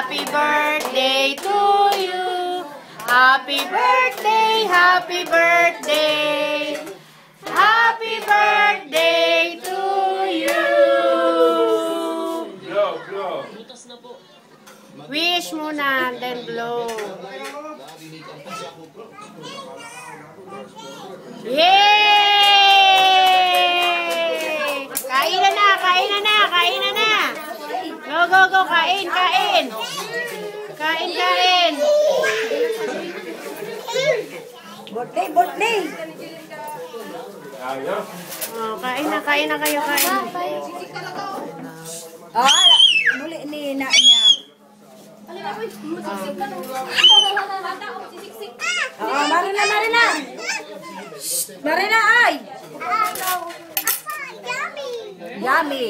Happy birthday to you. Happy birthday, happy birthday. Happy birthday to you. Blow. Wish muna, then blow. Yay! Kain na na, kain na na, kain na na. Go, go, go, kain, kain. Kain, kain. Birthday. Oh, kain na kayo, kain. Muli ni na niya. Marina, ay! Yummy!